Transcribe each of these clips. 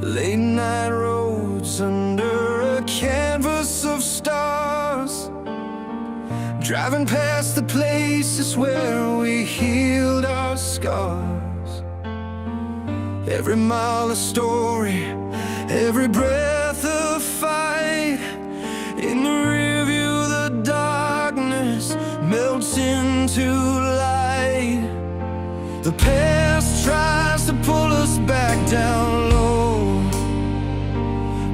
Late night roads under a canvas of stars, driving past the places where we healed our scars. Every mile a story, every breath a fight. In the rearview the darkness melts into light. The past tries to pull us back down low,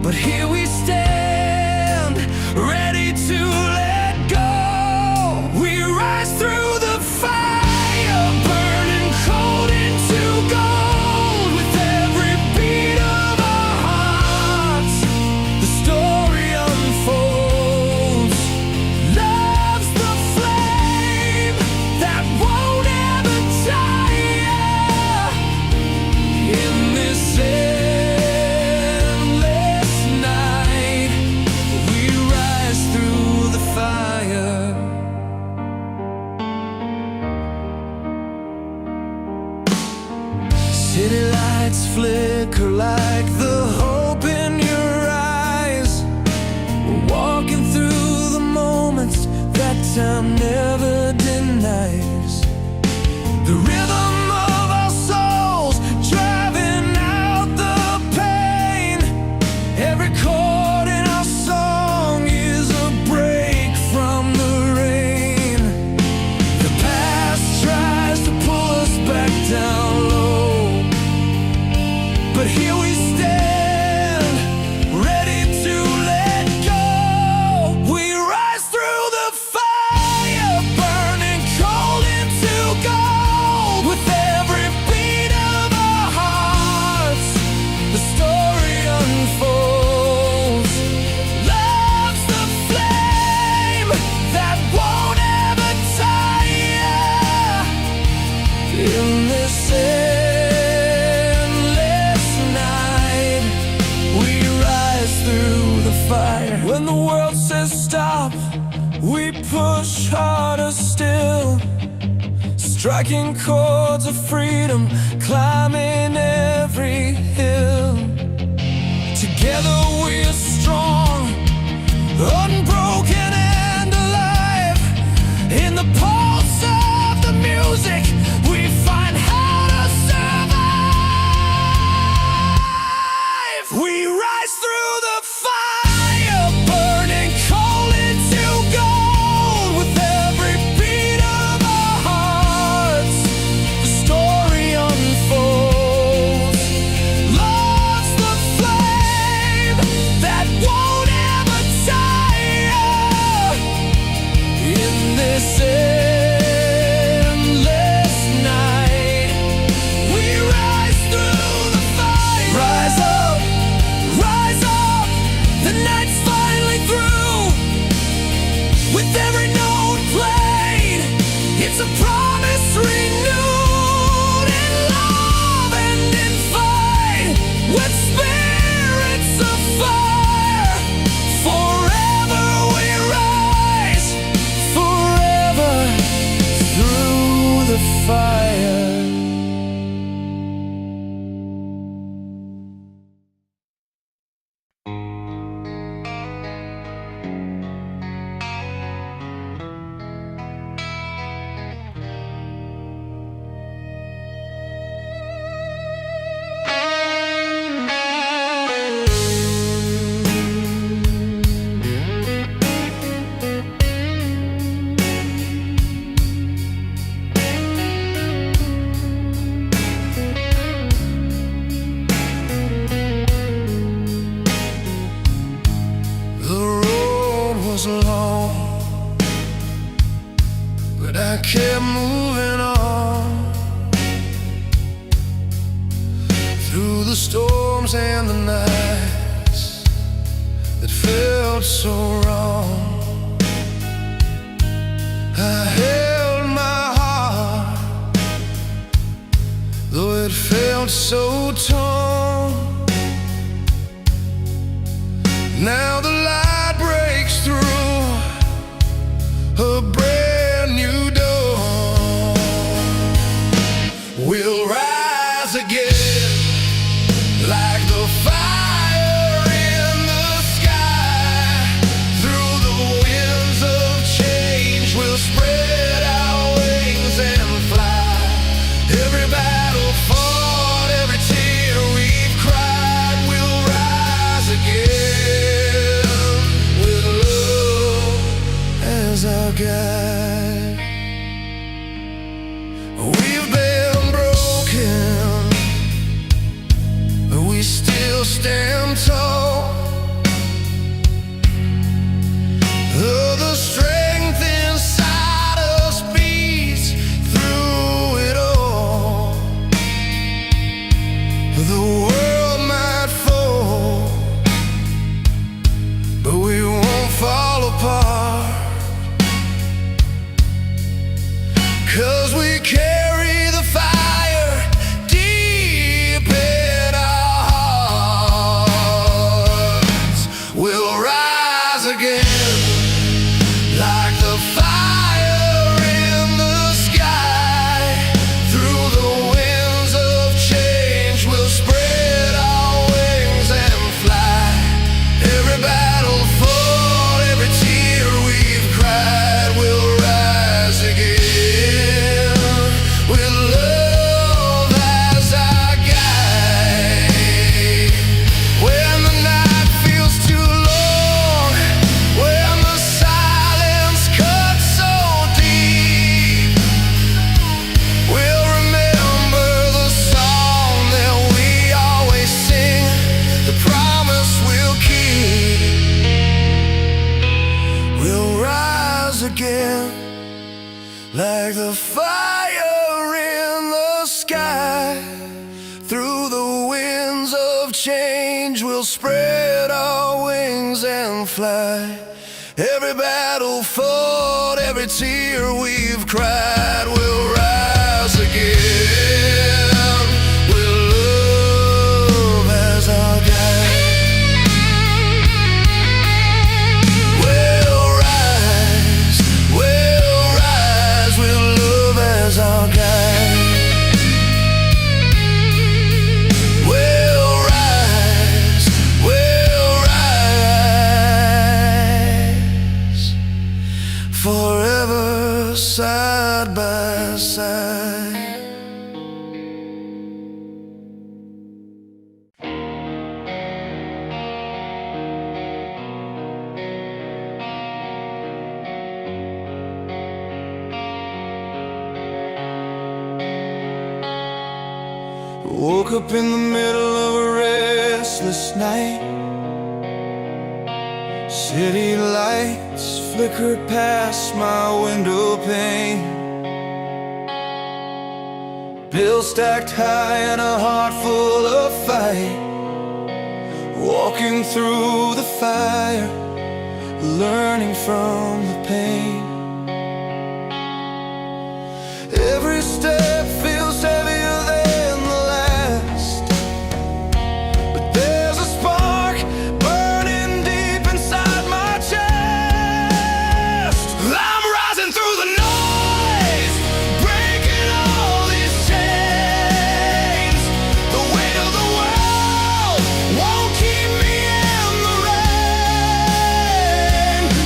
but here we stand, ready to let go. We rise through the fire, burning cold into gold. With every beat of our hearts, the story unfolds. Love's the flame that won't ever tire. In this city lights flicker like the hope in your eyes. We're walking through the moments that time never denies. The rhythm of our souls driving out the pain. Every chord in our song is a break from the rain. The past tries to pull us back down low, but here we stand, ready to let go. We rise through the fire, burning cold into gold. With every beat of our hearts, the story unfolds. Love's the flame that won't ever tire. In this fire. When the world says stop, we push harder still, striking chords of freedom, climbing every hill. Together we're strong, unbroken and alive. In the pulse of the music, we find how to survive. We rise through the fire, burning cold into gold. With every beat of our hearts, the story unfolds. Love's the flame that won't ever tire. In this endless night, we rise through the fire. Rise up, rise up, the night's finally through. With every note played, it's a promise renewed in love and in fight. With spirits of fire, forever we rise, forever through the fire. Long, but I kept moving on through the storms and the nights that felt so wrong. I held my heart, though it felt so torn. Now the light breaks through a brand new dawn. We'll rise again like the fire. like the fire in the sky. Through the winds of change, we'll spread our wings and fly. Every battle fought, every tear we've cried, will rise again. We'll love as our guide. We'll rise, we'll love as our guide. We'll rise, forever side by side. Woke up in the middle of a restless night. City lights flickered past my window pane. Bills stacked high and a heart full of fight. Walking through the fire, learning from the pain. Every step feels heavier than the last, but there's a spark burning deep inside my chest. I'm rising through the noise, breaking all these chains. The weight of the world won't keep me in the rain.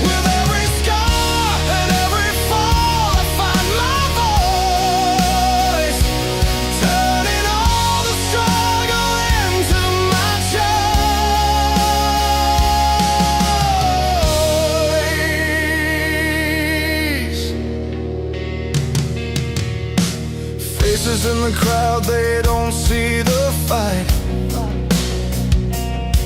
With every scar and every fall, I find my voice, turning all the struggle into my choice. Faces in the crowd, they don't see the fight.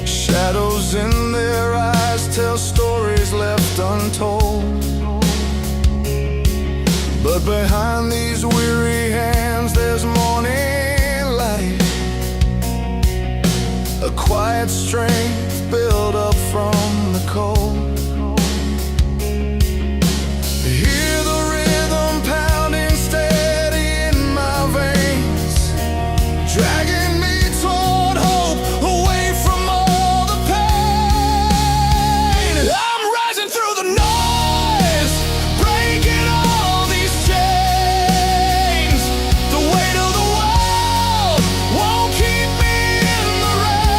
Shadows in their eyes tell stories left untold. But behind these weary hands, there's morning light, a quiet strength built up from the cold. Hear the rhythm pounding steady in my veins, dragging me toward hope, away from all the pain. I'm rising through the noise, breaking all these chains. The weight of the world won't keep me in the rain.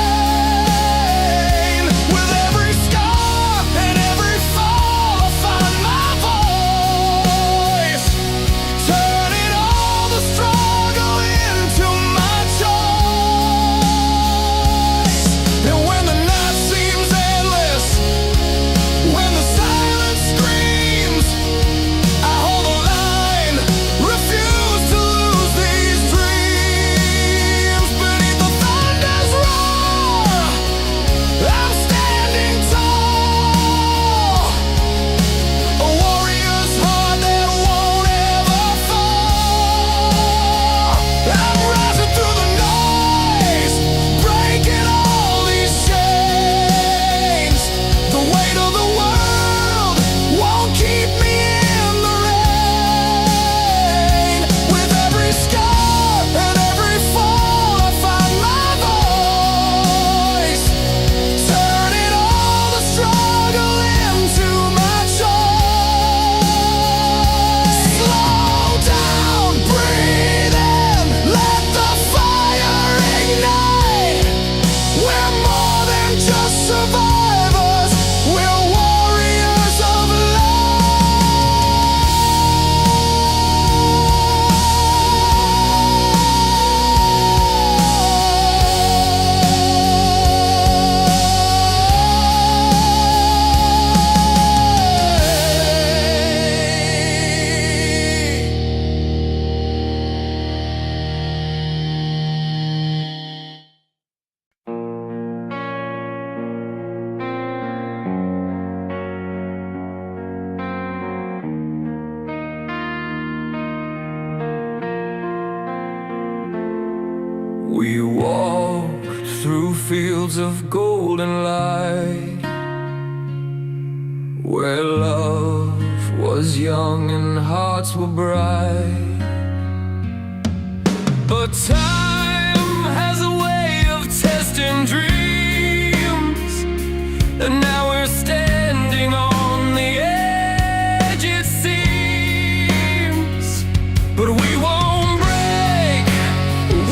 fields of golden light, where love was young and hearts were bright. But time has a way of testing dreams, and now we're standing on the edge, it seems. But we won't break,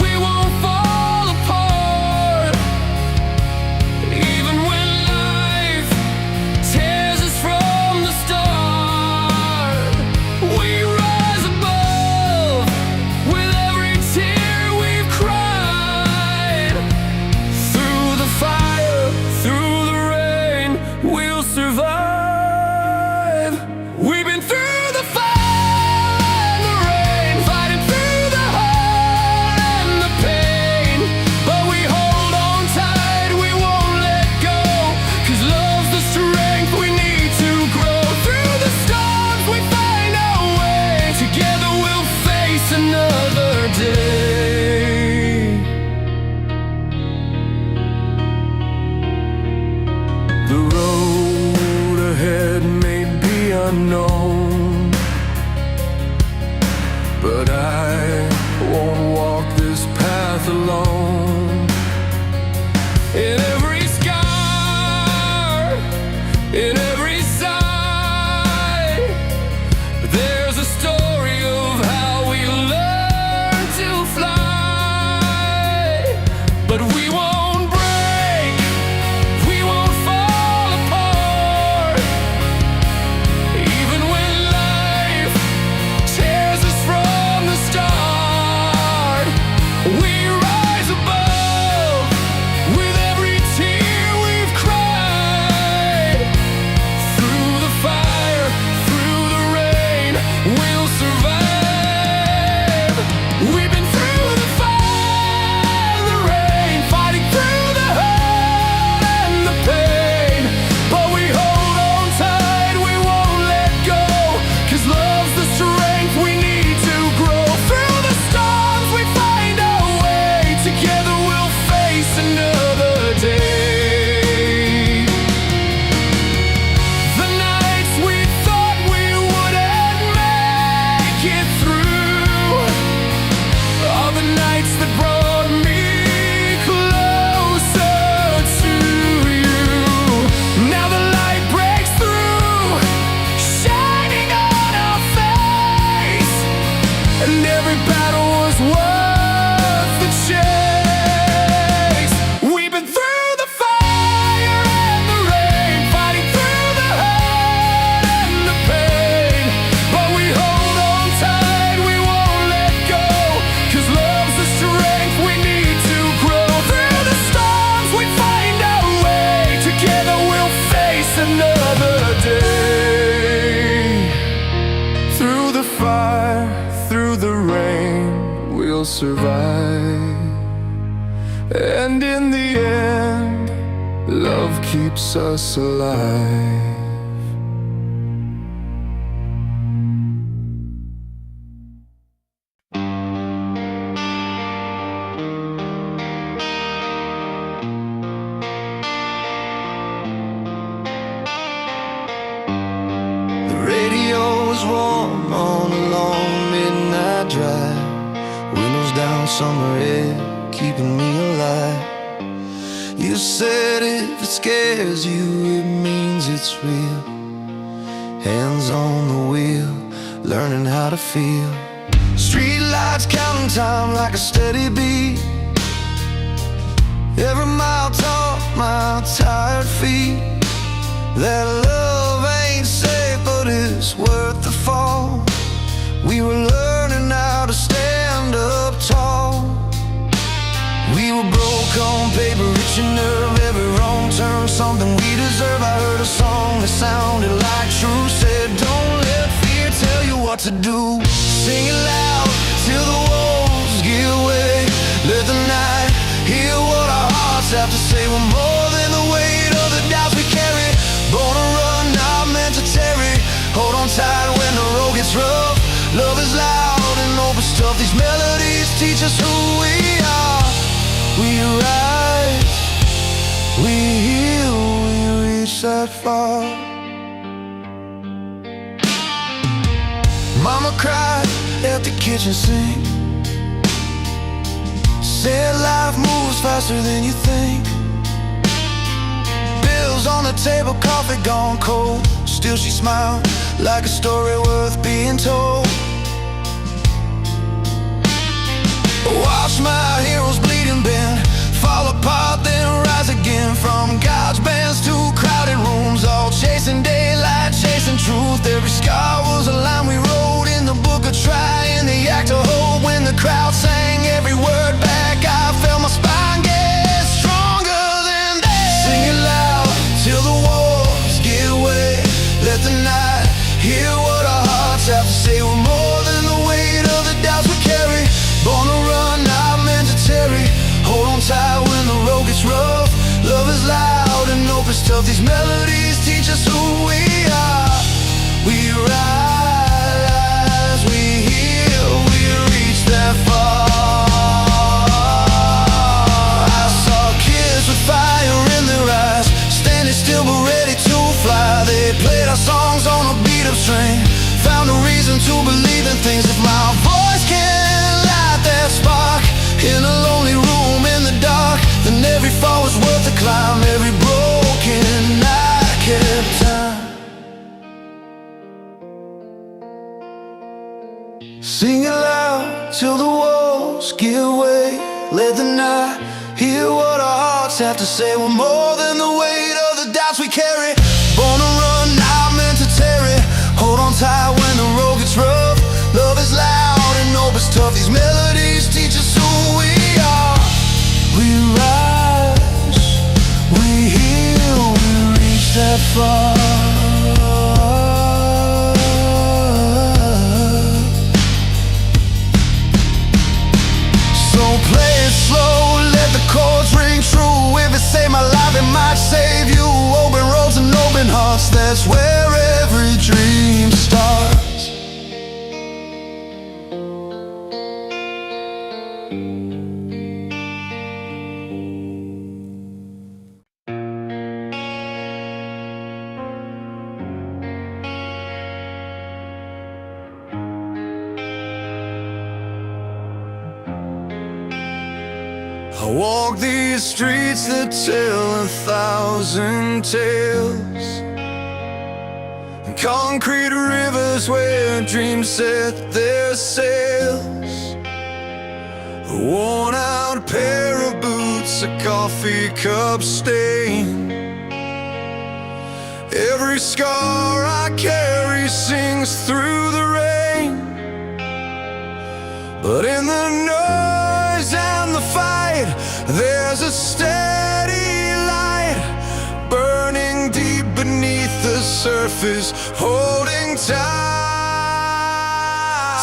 we won't fall apart, even when life tears us from the start. We rise above with every tear we've cried. Through the fire, through the rain, we'll survive. We've been through the fire and the rain, fighting through the hurt and the pain. But we hold on tight, we won't let go, 'cause love's the strength we need to grow. Through the storms we find our way, together we'll face another day. The road ahead may be unknown, but I won't walk this path alone. In every scar, in every sigh, there's a story of how we learn to fly. But we won't break, we won't fall apart, even when life tears us from the start. We rise above with every tear we've cried. Through the fire, through the rain, we'll survive. We've been through the fire and the rain, fighting through the hurt and the pain. But we hold on tight, we won't let go, 'cause love's the strength we need to grow. Through the storms we find our way, together we'll face another day. The nights we thought we wouldn't make it through are the nights that brought me closer to you. Now the light breaks through, shining on our face, and every battle was worth the chase. We've been through the fire and the rain, fighting through the hurt and the pain. But we hold on tight, we won't let go, 'cause love's the strength we need to grow. Through the storms we find our way, together we'll face another day. Through the fire, through the rain, we'll survive. And in the end, love keeps us alive. The radio's warm on a long midnight drive, windows down, summer air, keeping me alive. You said if it scares you, it means it's real. Hands on the wheel, learning how to feel. Street lights counting time like a steady beat. Every mile taught my tired feet that love ain't safe, but it's worth the fall. We were learning how to stand up tall. We were broke on paper, rich in nerve, every wrong turn something we deserve. I heard a song that sounded like true, said don't let fear tell you what to do. Sing it loud till the walls give way. Let the night hear what our hearts have to say. We're more than the weight of the doubts we carry. Born to run, not meant to tarry. Hold on tight when the road gets rough. Love is loud and open stuff. These melodies teach us who we are. We rise that far. Mama cried at the kitchen sink, said life moves faster than you think. Bills on the table, coffee gone cold. Still she smiled like a story worth being told. Watch my heroes bleed and bend, fall apart then rise again. From God's bands to crowded rooms, all chasing daylight, chasing truth. Every scar was a line we wrote in the book of trying, the act of hope. When the crowd sang every word back, I felt my spine get stronger than that. Sing it loud till the walls give way. Let the night hear what our hearts have to say. We're more than the weight of the doubts we carry. Born to run, not meant to tarry. Hold on tight when the road gets rough. Love is loud and hope is tough. These melodies teach us who we are. We rise, we heal, we reach that far. I saw kids with fire in their eyes, standing still but ready to fly. They played our songs on a beat up string, found a reason to believe in things. If my voice can light that spark in a lonely room in the dark, then every fall was worth the climb. Every broken night kept time. Sing it loud till the walls give way. Let the night hear what our hearts have to say. We're more than the weight of the doubts we carry. Born to run, not meant to tarry. Hold on tight when the road gets rough. Love is loud and hope is tough. These melodies teach us who we are. We rise, we heal, we reach that far. So play it slow, let the chords ring true. If it saved my life, it might save you. Open roads and open hearts, that's where every dream starts. I walk these streets that tell 1,000 tales, concrete rivers where dreams set their sails. A worn out pair of boots, a coffee cup stain. Every scar I carry sings through the rain. But in the noise and the fight, there's a steady light burning deep beneath the surface, holding tight.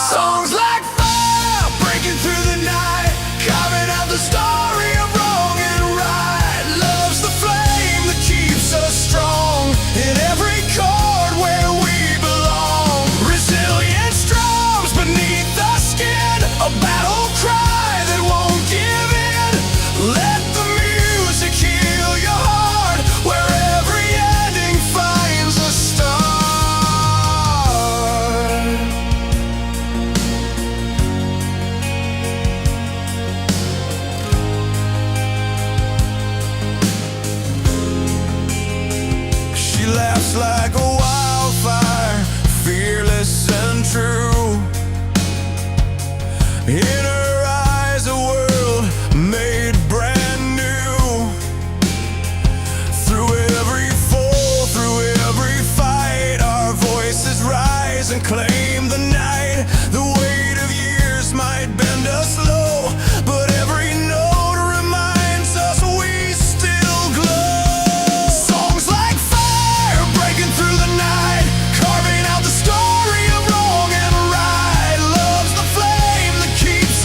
Songs like fire breaking through the night, carving out the story of wrong and right. Love's the flame that keeps us strong in every chord where we belong. Resilience drums beneath the skin, a battle cry that won't give in. Let the music heal your heart where every ending finds a start. She laughs like a wildfire, fearless and true. In her eyes a world made brand new. Through every fall, through every fight, our voices rise and claim the night. The weight of years might bend us low, but every note reminds us we still glow. Songs like fire breaking through the night, carving out the story of wrong and right. Love's the flame that keeps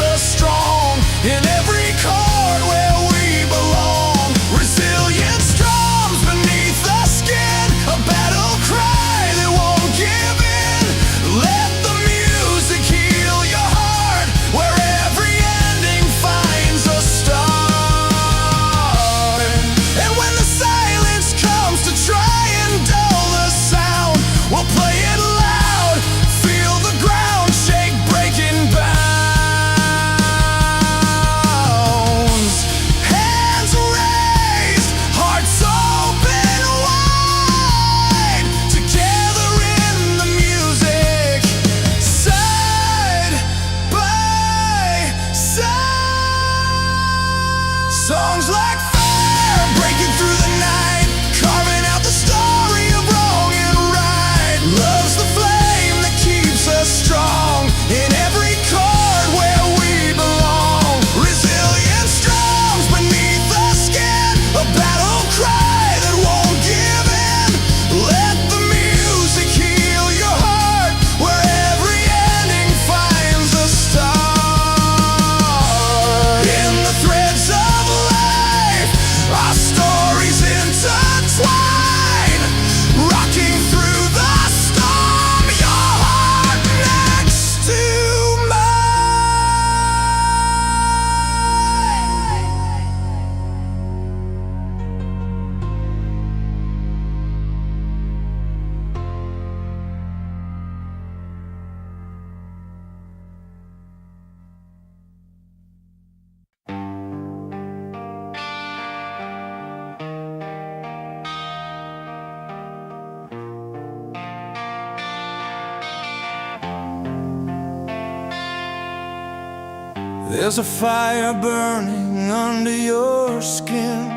There's a fire burning under your skin,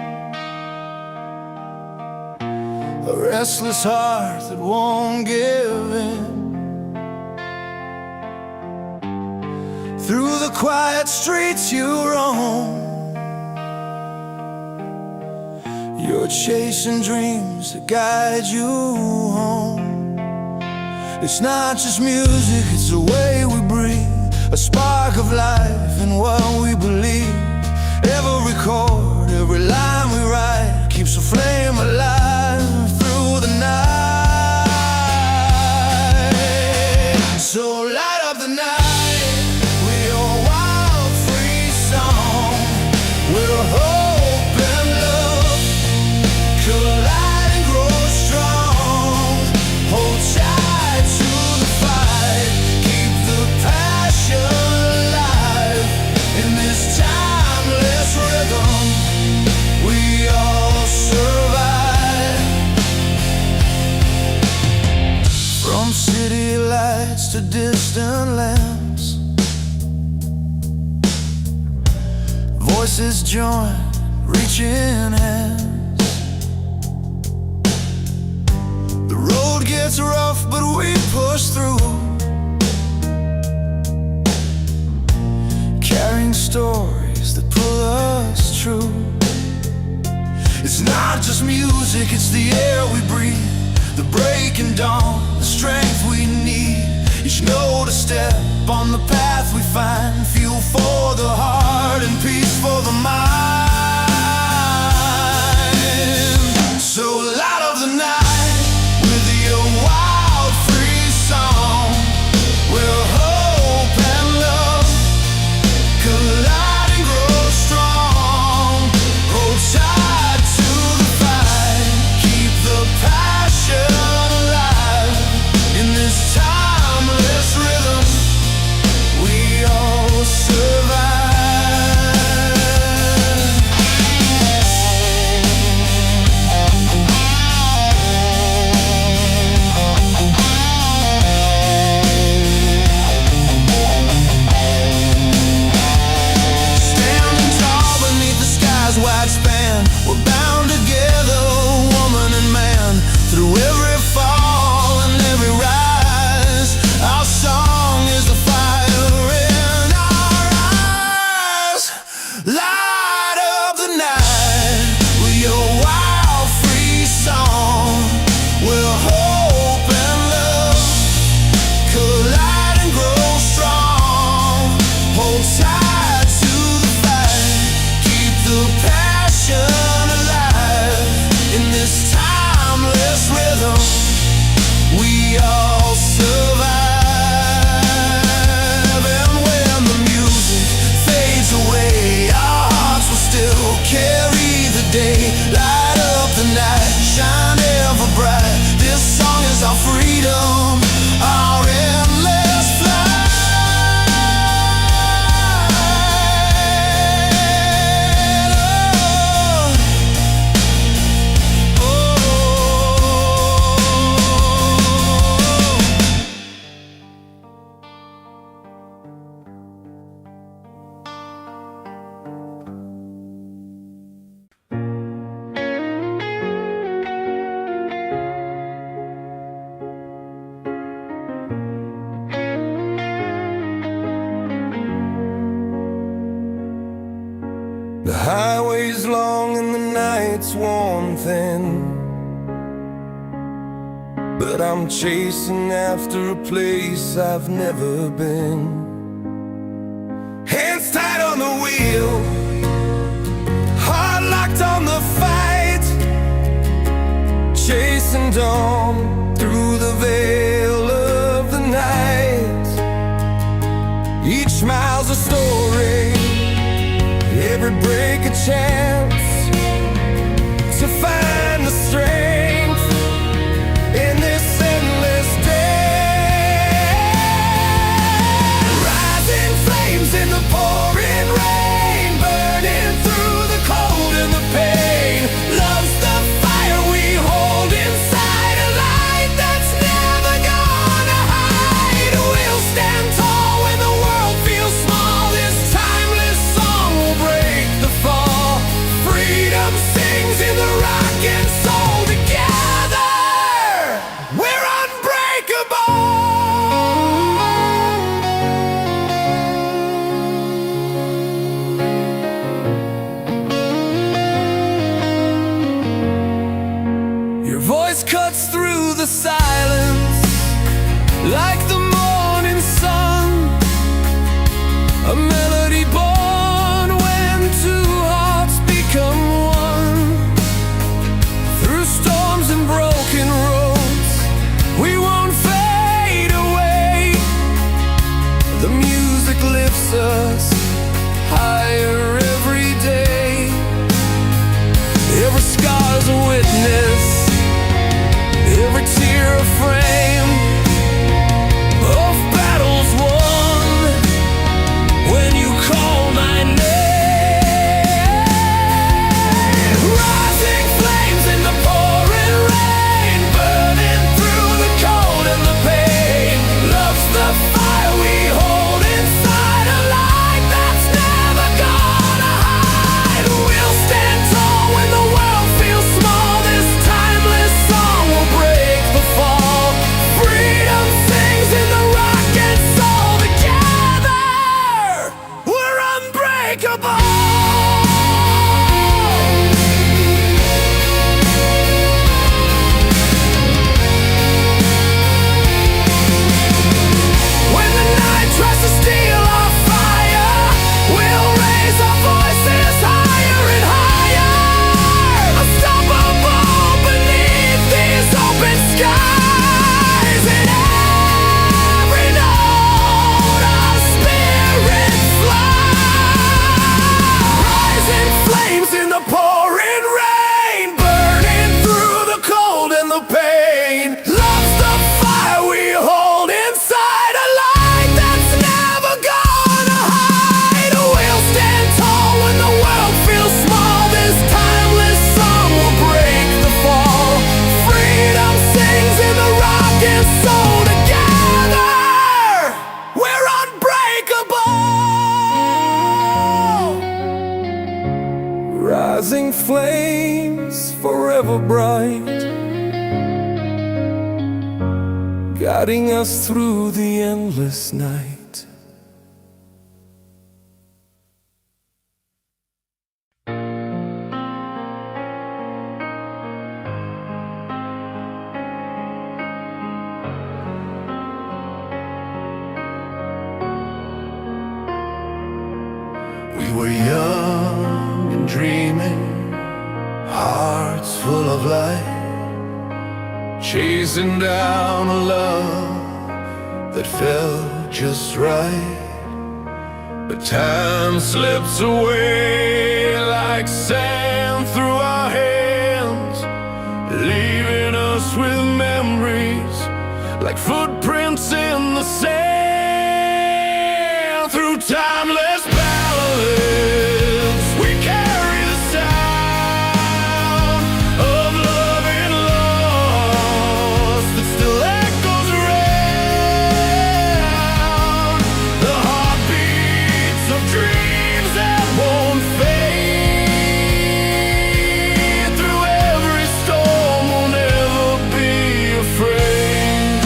a restless heart that won't give in. Through the quiet streets you roam, you're chasing dreams that guide you home. It's not just music, it's the way we breathe, a spark of life in what we believe. Every chord, every line we write keeps the flame alive through the night. So light up the night with your wild, free song, where hope and love collide and grow strong. Hold tight to the fight, keep the passion alive in this timeless rhythm. We all survive. From city lights to distant lands, voices join, reaching hands. The road gets rough, but we push through, carrying stories that pull us true. It's not just music, it's the air we breathe, the breaking dawn, the strength we need. Each note a step on the path we find, fuel for the heart and peace for the mind. So light of the night with your wild, free song, where hope and love collide and grow strong. Hold tight to the fight, keep the passion alive in this timeless rhythm. We all survive. Standing tall beneath the sky's wide span, we're bound together, woman and man, through every fall and every rise. Our song is the fire in our eyes. Light up the night with your wild, free song, where hope and love collide and grow strong. Hold tight to the fight, keep the passion alive in this timeless rhythm. We all survive. And when the music fades away, our hearts will still carry the day. Light up the night, shine ever bright. This song is our freedom, our endless flight. Oh, oh. The highway's long and the night's worn thin, but I'm chasing after a place I've never been. Hands tight on the wheel, heart locked on the fight, chasing dawn through the veil of the night. Each smile's a story, every break a chance to find the strength in this endless day. Rising flames in the pouring rain, burning through the cold and the pain. Love's the fire we hold inside, a light that's never gonna hide. We'll stand tall when the world feels small. This time Your voice cuts through the silence like the morning sun, a melody born when two hearts become one. Through storms and broken roads, we won't fade away. The music lifts us higher every day. Every scar's a witness, every tear a frame of battles won when you call my name. Rising flames in the pouring rain, burning through the cold and the pain. Love's the fire we hold inside, a light that's never gonna hide. We'll stand tall when the world feels small. This timeless song will break the fall. Freedom sings in the rock and soul. Together we're unbreakable. When the night tries to steal our fire, we'll raise our voices higher and higher. Unstoppable beneath these open skies. In every note our spirits fly. Rising flames in the pouring rain, burning through the cold and the pain. Love's the fire we hold inside, a light that's never gonna hide. We'll stand tall when the world feels small. This timeless song will break the fall. Freedom sings in the rock and soul. Together we're unbreakable. Rising flames forever bright, guiding us through the endless night. We were young and dreaming, hearts full of light, chasing down a love that felt just right. But time slips away like sand through our hands, leaving us with memories like footprints in the sand. Through timeless ballads, we carry the sound of love and loss that still echoes around. The heartbeats of dreams that won't fade. Through every storm, we'll never be afraid.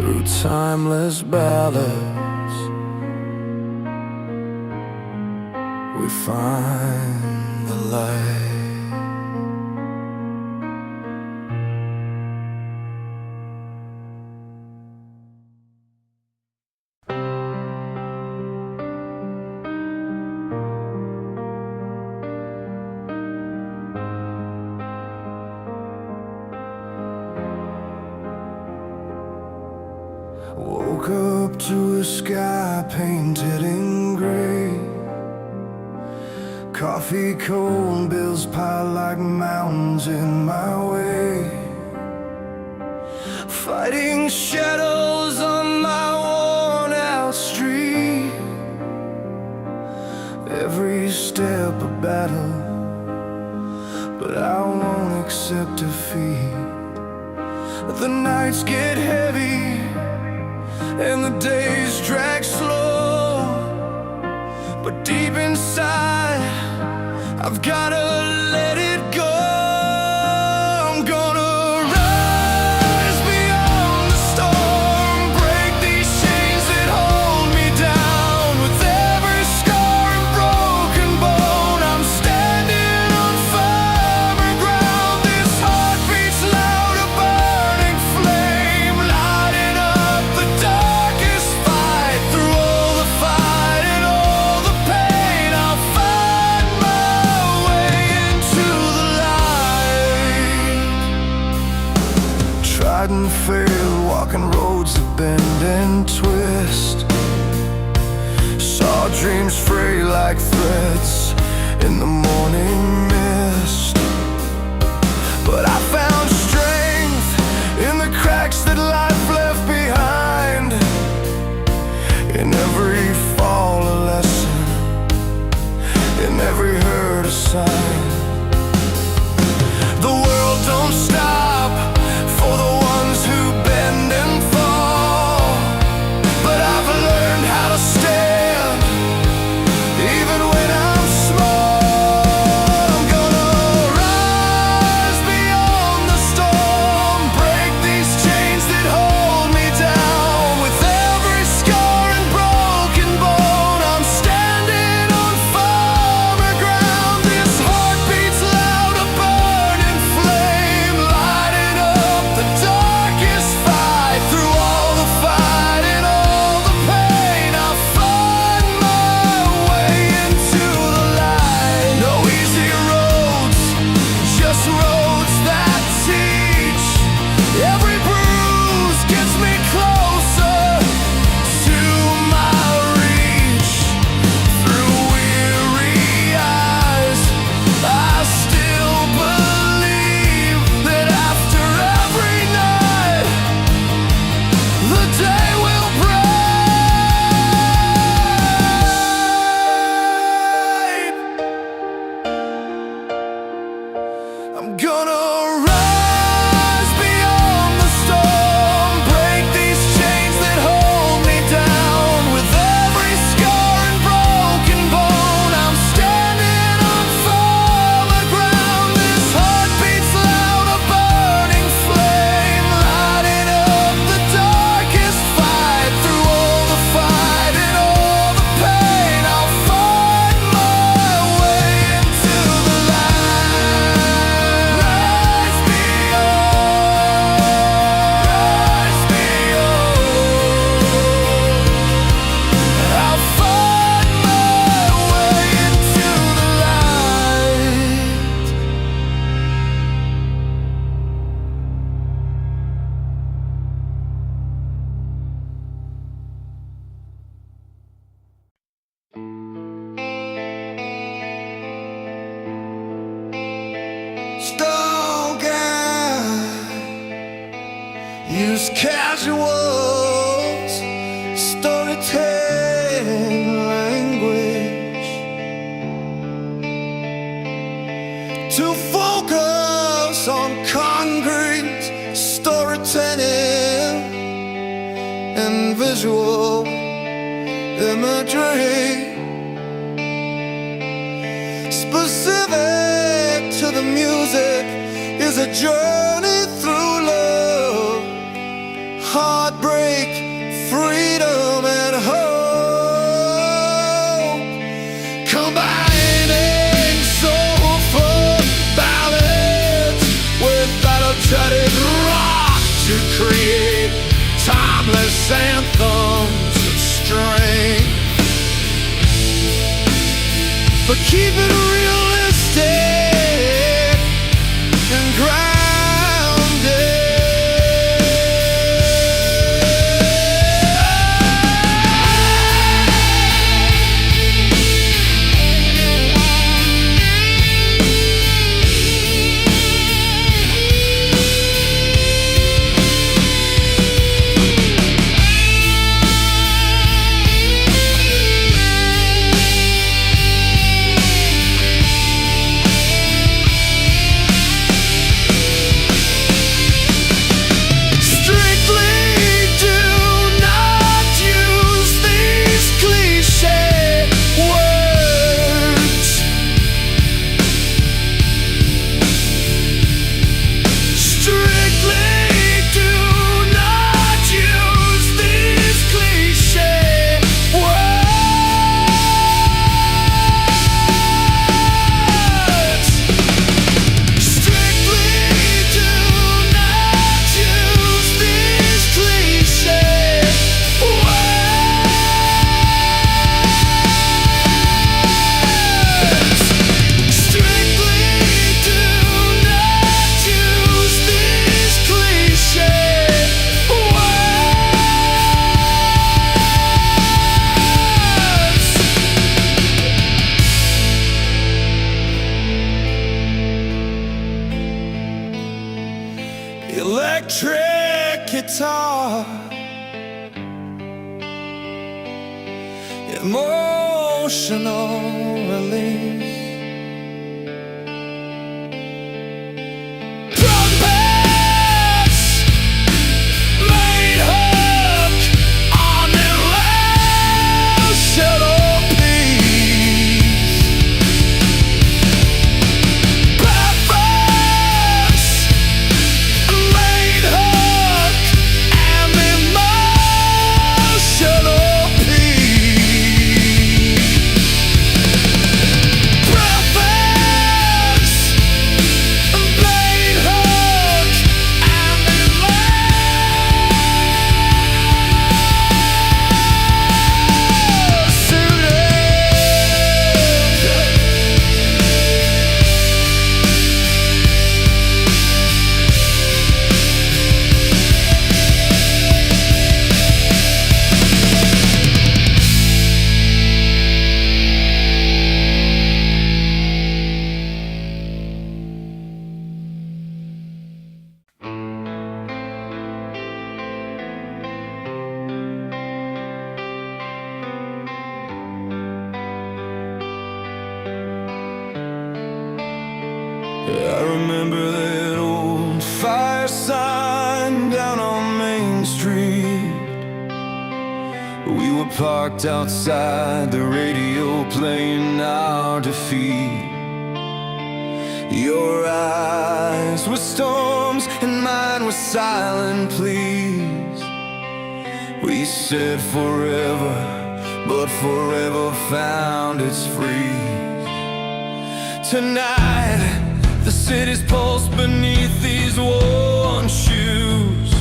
through timeless ballads, we find the light. Woke up to a sky painted in gray, coffee cold, bills piled like mountains in my way, fighting shadows on my worn out street. Every step a battle, but I won't accept defeat. The nights get heavy and the days drag slow, but deep inside I've gotta let it go. I'm gonna rise beyond the storm, break these chains that hold me down. With every scar and broken bone, I'm standing on firmer ground. This heart beats loud, a burning flame, lighting up the darkest fight. Through all the fight and all the pain, I'll find my way into the light. Tried and failed, walking roads that bend and twist. Saw dreams fray like threads in the morning mist. But I found strength in the cracks that life left behind. In every fall a lesson, in every hurt a sign. The world don't stop for the ones who bend and fall, but I've learned how to stand even when I'm small. I'm gonna rise beyond the storm, break these chains that hold me down. With every scar and broken bone, I'm standing on firmer ground. This heart beats loud, a burning flame, lighting up the darkest fight. Through all the fight and all the pain, I'll find my way into the light. No easy roads, just roads that teach. Every bruise gets me closer to my reach. Through weary eyes, I still believe that after every night, the day will break. I'm gonna rise beyond the storm, break these chains that hold me down. With every scar and broken bone, I'm standing on firmer ground. This heart beats loud, a burning flame, lighting up the darkest fight. Through all the fight and all the pain, I'll find my way into the light. Rise beyond, I'll find my way into the light. Strong guy, use casuals, storytelling language to focus on concrete storytelling and visual imagery, specific to the music is a journey through love, heartbreak, freedom, and hope, combining soulful ballads with battle-tutted rock to create timeless anthems of strength. But keep it realistic and grounded. Electric guitar, emotional release. Trumpets, main hook on emotional peace. Preference, main hook and emotional peace. Preference, main hook and I remember that old fire sign down on Main Street. We were parked outside, the radio playing our defeat. Your eyes were storms and mine were silent pleas. We said forever, but forever found its freeze. Tonight the city's pulse beneath these worn shoes.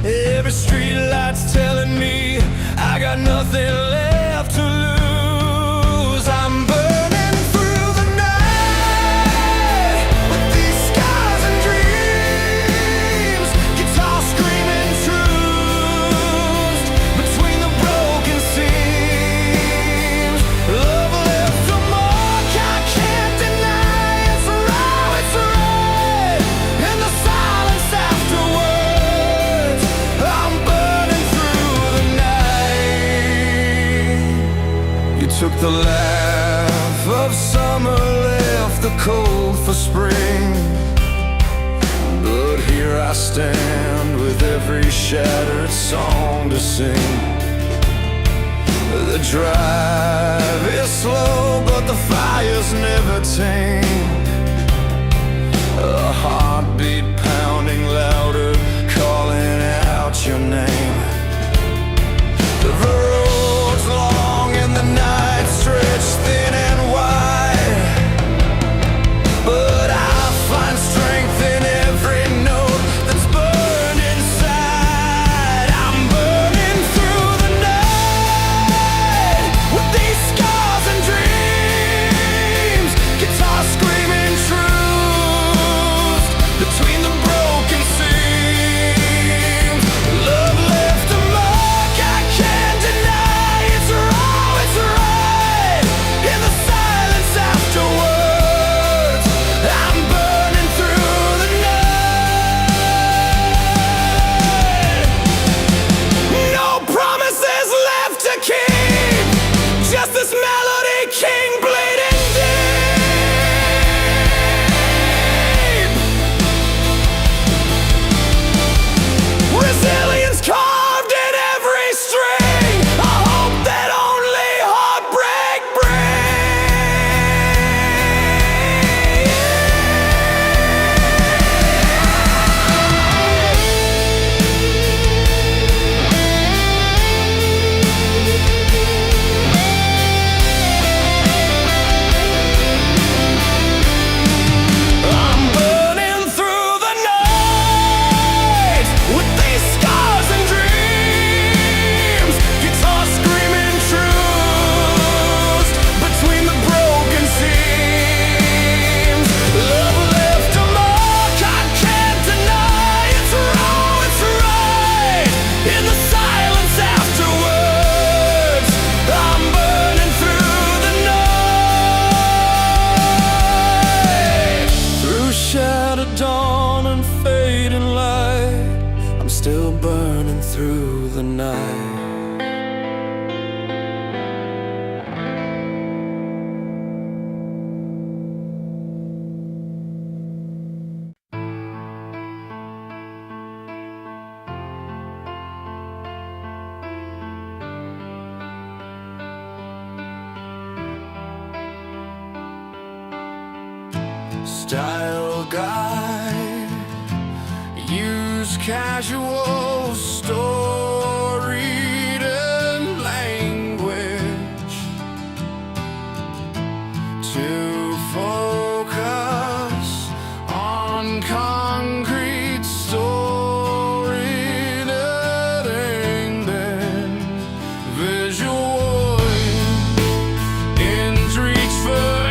Every street light's telling me I got nothing left to lose. I'm burning through the night with these scars and dreams. Guitar screaming truths between the broken seams. Love left a mark I can't deny. It's raw, it's red, and the silence afterwards. I'm burning through the night. You took the laugh of summer, left the cold for spring. But here I stand with every shattered song to sing. The drive is slow, but the fire's never tame. A heartbeat pounding louder, calling out your through the night. Style guide, use casual storied language to focus on concrete story and then visual intrigues for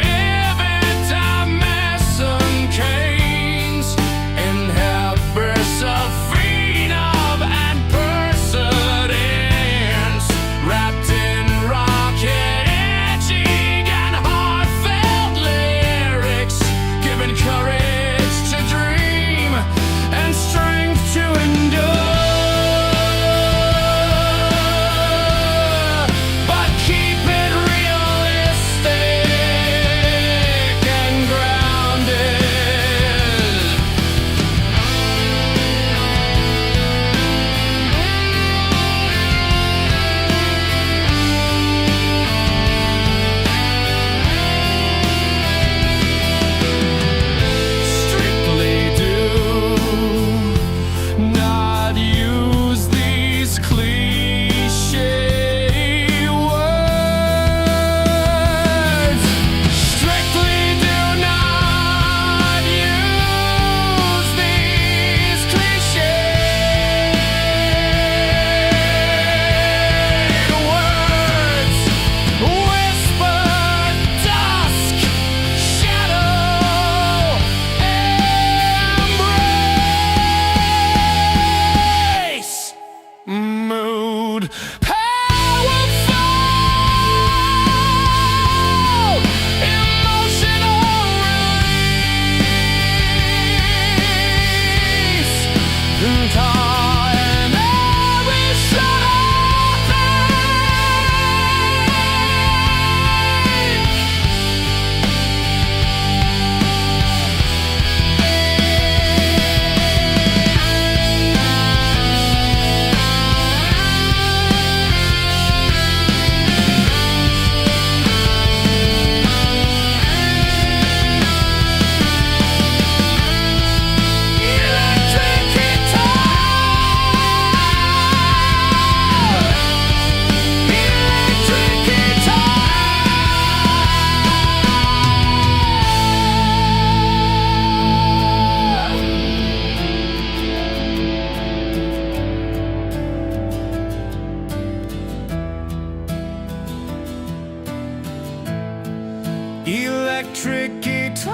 electric guitar,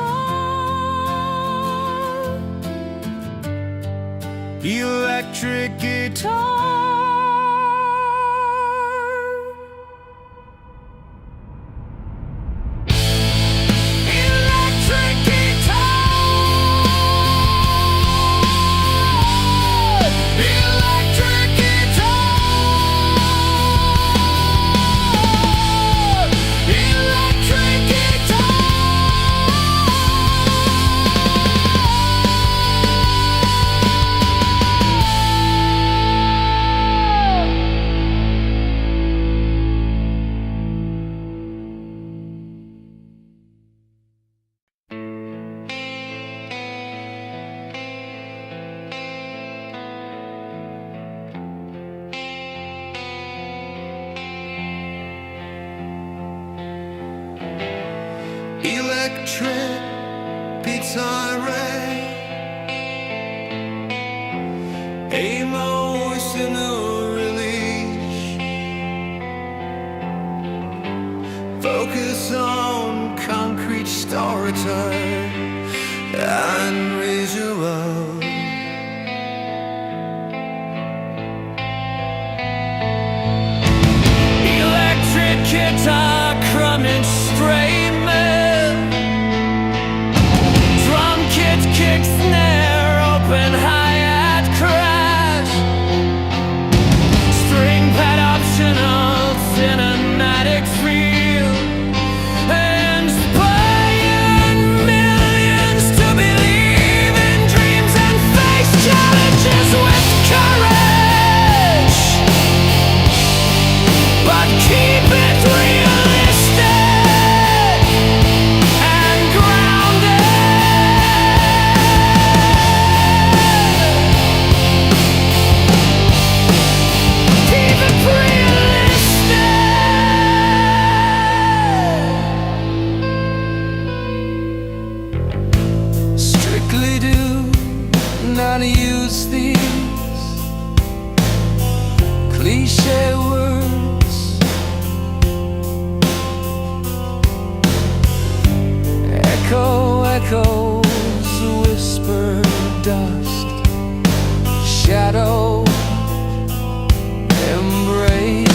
electric guitar. Electric guitar, emotional release. Focus on concrete storytelling and visual. Electric guitar, crumbing straight. Kick, snare, open hi-hat crash. cliche words, echoes, whisper dust, shadow embrace.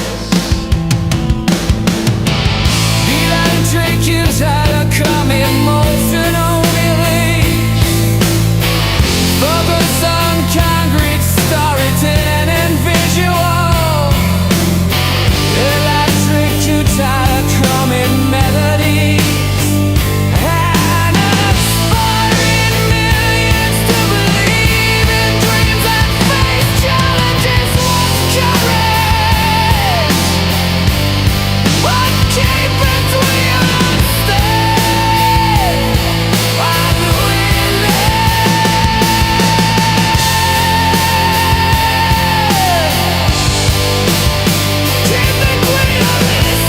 Electric inside a come emotional release. Focus on concrete storytelling and visual. Electric inside a come in melodies. And inspiring millions to believe in dreams and face challenges with courage. What keepers we unstay while we live. Keep the queen on this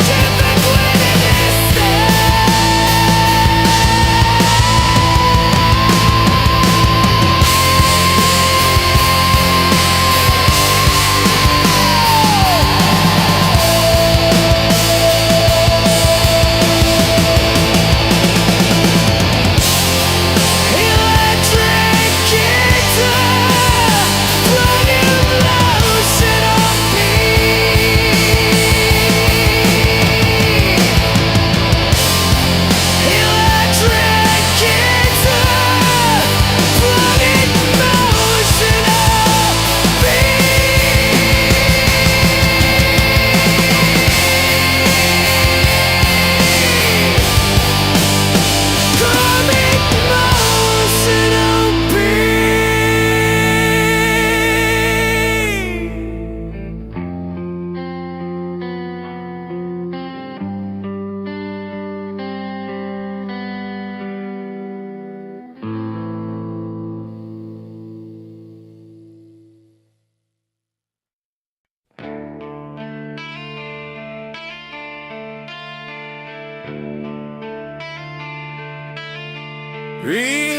Keep the queen in this electric guitar, running motion of peace. Electric guitar, running motion of peace. Comic motion of peace.